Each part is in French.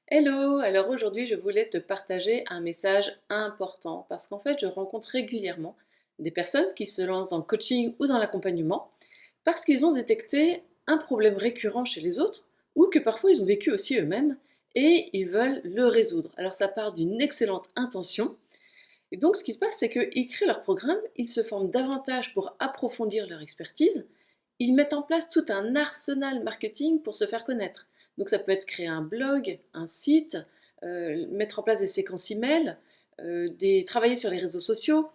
Hello! Alors aujourd'hui, je voulais te partager un message important parce qu'en fait, je rencontre régulièrement des personnes qui se lancent dans le coaching ou dans l'accompagnement parce qu'ils ont détecté un problème récurrent chez les autres ou que parfois ils ont vécu aussi eux-mêmes et ils veulent le résoudre. Alors ça part d'une excellente intention et donc ce qui se passe, c'est qu'ils créent leur programme, ils se forment davantage pour approfondir leur expertise, ils mettent en place tout un arsenal marketing pour se faire connaître. Donc ça peut être créer un blog, un site, mettre en place des séquences email, travailler sur les réseaux sociaux,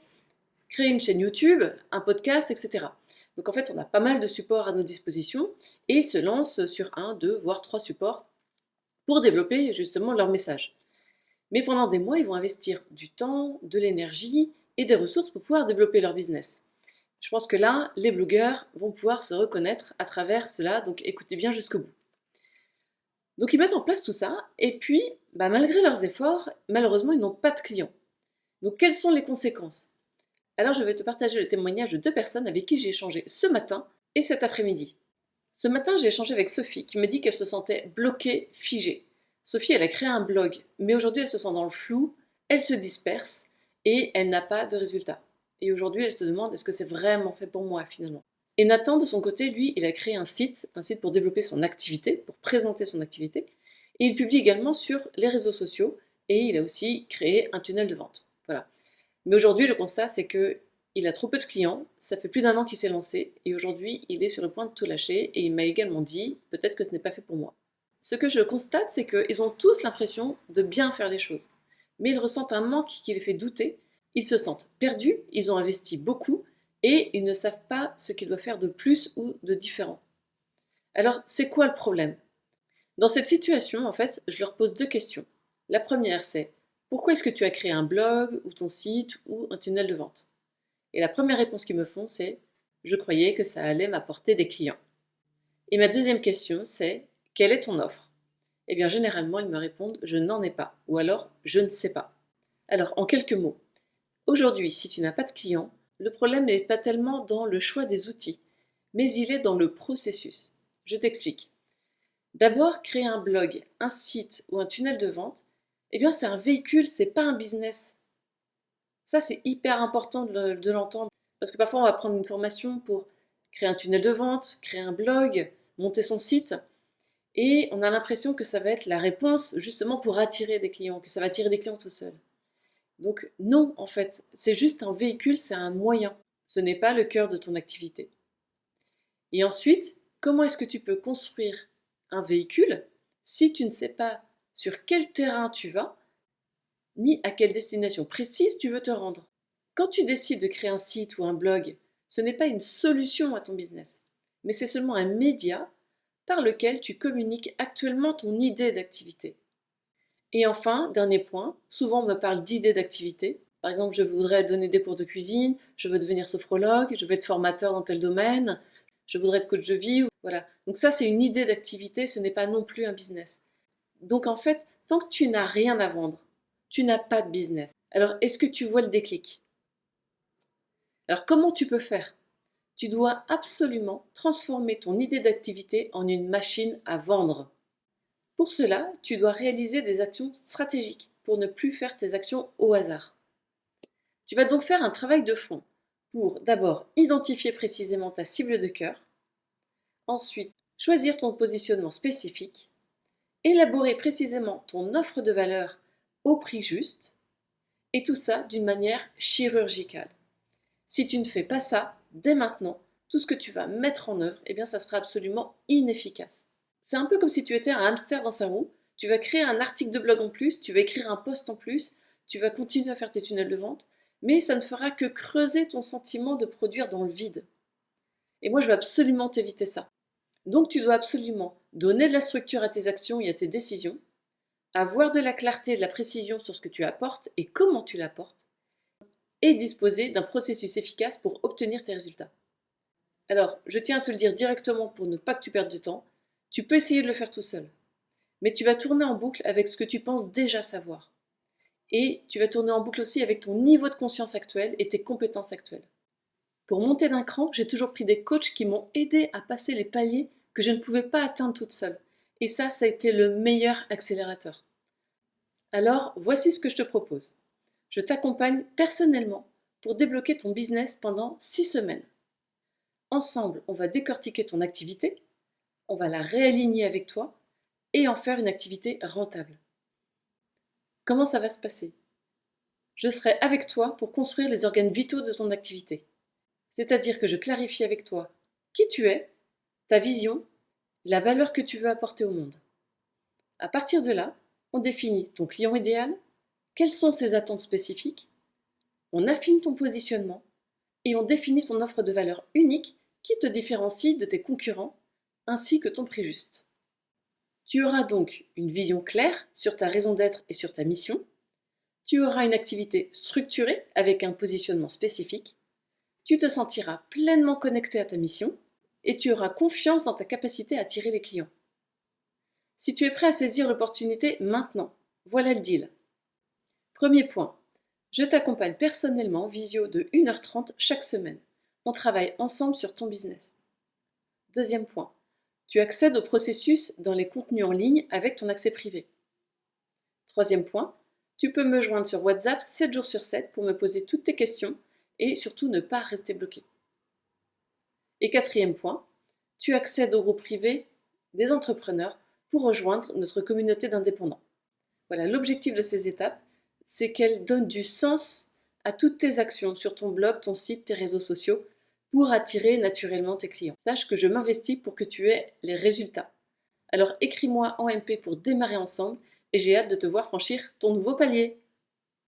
créer une chaîne YouTube, un podcast, etc. Donc en fait, on a pas mal de supports à nos dispositions et ils se lancent sur un, deux, voire trois supports pour développer justement leur message. Mais pendant des mois, ils vont investir du temps, de l'énergie et des ressources pour pouvoir développer leur business. Je pense que là, les blogueurs vont pouvoir se reconnaître à travers cela, donc écoutez bien jusqu'au bout. Donc ils mettent en place tout ça, et puis, malgré leurs efforts, malheureusement, ils n'ont pas de clients. Donc quelles sont les conséquences? Alors je vais te partager le témoignage de deux personnes avec qui j'ai échangé ce matin et cet après-midi. Ce matin, j'ai échangé avec Sophie qui me dit qu'elle se sentait bloquée, figée. Sophie, elle a créé un blog, mais aujourd'hui elle se sent dans le flou, elle se disperse et elle n'a pas de résultats. Et aujourd'hui, elle se demande est-ce que c'est vraiment fait pour moi finalement. Et Nathan, de son côté, lui, il a créé un site pour développer son activité, pour présenter son activité. Et il publie également sur les réseaux sociaux et il a aussi créé un tunnel de vente. Voilà. Mais aujourd'hui, le constat, c'est que il a trop peu de clients, ça fait plus d'un an qu'il s'est lancé, et aujourd'hui, il est sur le point de tout lâcher, et il m'a également dit, peut-être que ce n'est pas fait pour moi. Ce que je constate, c'est qu'ils ont tous l'impression de bien faire les choses, mais ils ressentent un manque qui les fait douter, ils se sentent perdus, ils ont investi beaucoup, et ils ne savent pas ce qu'ils doivent faire de plus ou de différent. Alors, c'est quoi le problème? Dans cette situation, en fait, je leur pose deux questions. La première, c'est pourquoi est-ce que tu as créé un blog, ou ton site, ou un tunnel de vente? Et la première réponse qu'ils me font, c'est je croyais que ça allait m'apporter des clients. Et ma deuxième question, c'est quelle est ton offre? Eh bien, généralement, ils me répondent je n'en ai pas, ou alors je ne sais pas. Alors, en quelques mots, aujourd'hui, si tu n'as pas de clients, le problème n'est pas tellement dans le choix des outils, mais il est dans le processus. Je t'explique. D'abord, créer un blog, un site ou un tunnel de vente, eh bien, c'est un véhicule, c'est pas un business. Ça, c'est hyper important de l'entendre. Parce que parfois, on va prendre une formation pour créer un tunnel de vente, créer un blog, monter son site. Et on a l'impression que ça va être la réponse justement pour attirer des clients, que ça va attirer des clients tout seul. Donc non, en fait, c'est juste un véhicule, c'est un moyen. Ce n'est pas le cœur de ton activité. Et ensuite, comment est-ce que tu peux construire un véhicule si tu ne sais pas sur quel terrain tu vas, ni à quelle destination précise tu veux te rendre? Quand tu décides de créer un site ou un blog, ce n'est pas une solution à ton business, mais c'est seulement un média par lequel tu communiques actuellement ton idée d'activité. Et enfin, dernier point, souvent on me parle d'idées d'activité. Par exemple, je voudrais donner des cours de cuisine, je veux devenir sophrologue, je veux être formateur dans tel domaine, je voudrais être coach de vie. Voilà. Donc ça, c'est une idée d'activité, ce n'est pas non plus un business. Donc en fait, tant que tu n'as rien à vendre, tu n'as pas de business. Alors, est-ce que tu vois le déclic? Alors comment tu peux faire? Tu dois absolument transformer ton idée d'activité en une machine à vendre. Pour cela, tu dois réaliser des actions stratégiques pour ne plus faire tes actions au hasard. Tu vas donc faire un travail de fond pour d'abord identifier précisément ta cible de cœur, ensuite choisir ton positionnement spécifique, élaborer précisément ton offre de valeur au prix juste, et tout ça d'une manière chirurgicale. Si tu ne fais pas ça, dès maintenant, tout ce que tu vas mettre en œuvre, eh bien, ça sera absolument inefficace. C'est un peu comme si tu étais un hamster dans sa roue, tu vas créer un article de blog en plus, tu vas écrire un post en plus, tu vas continuer à faire tes tunnels de vente, mais ça ne fera que creuser ton sentiment de produire dans le vide. Et moi, je veux absolument t'éviter ça. Donc, tu dois absolument donner de la structure à tes actions et à tes décisions, avoir de la clarté et de la précision sur ce que tu apportes et comment tu l'apportes, et disposer d'un processus efficace pour obtenir tes résultats. Alors, je tiens à te le dire directement pour ne pas que tu perdes de temps, tu peux essayer de le faire tout seul, mais tu vas tourner en boucle avec ce que tu penses déjà savoir. Et tu vas tourner en boucle aussi avec ton niveau de conscience actuel et tes compétences actuelles. Pour monter d'un cran, j'ai toujours pris des coachs qui m'ont aidé à passer les paliers que je ne pouvais pas atteindre toute seule. Et ça a été le meilleur accélérateur. Alors, voici ce que je te propose. Je t'accompagne personnellement pour débloquer ton business pendant 6 semaines. Ensemble, on va décortiquer ton activité, on va la réaligner avec toi et en faire une activité rentable. Comment ça va se passer? Je serai avec toi pour construire les organes vitaux de ton activité. C'est-à-dire que je clarifie avec toi qui tu es, ta vision, la valeur que tu veux apporter au monde. À partir de là, on définit ton client idéal, quelles sont ses attentes spécifiques, on affine ton positionnement et on définit ton offre de valeur unique qui te différencie de tes concurrents ainsi que ton prix juste. Tu auras donc une vision claire sur ta raison d'être et sur ta mission. Tu auras une activité structurée avec un positionnement spécifique. Tu te sentiras pleinement connecté à ta mission et tu auras confiance dans ta capacité à attirer les clients. Si tu es prêt à saisir l'opportunité maintenant, voilà le deal. Premier point, je t'accompagne personnellement en visio de 1h30 chaque semaine. On travaille ensemble sur ton business. Deuxième point, tu accèdes au processus dans les contenus en ligne avec ton accès privé. Troisième point, tu peux me joindre sur WhatsApp 7 jours sur 7 pour me poser toutes tes questions et surtout ne pas rester bloqué. Et quatrième point, tu accèdes au groupe privé des entrepreneurs pour rejoindre notre communauté d'indépendants. Voilà, l'objectif de ces étapes, c'est qu'elles donnent du sens à toutes tes actions sur ton blog, ton site, tes réseaux sociaux pour attirer naturellement tes clients. Sache que je m'investis pour que tu aies les résultats. Alors écris-moi en MP pour démarrer ensemble et j'ai hâte de te voir franchir ton nouveau palier.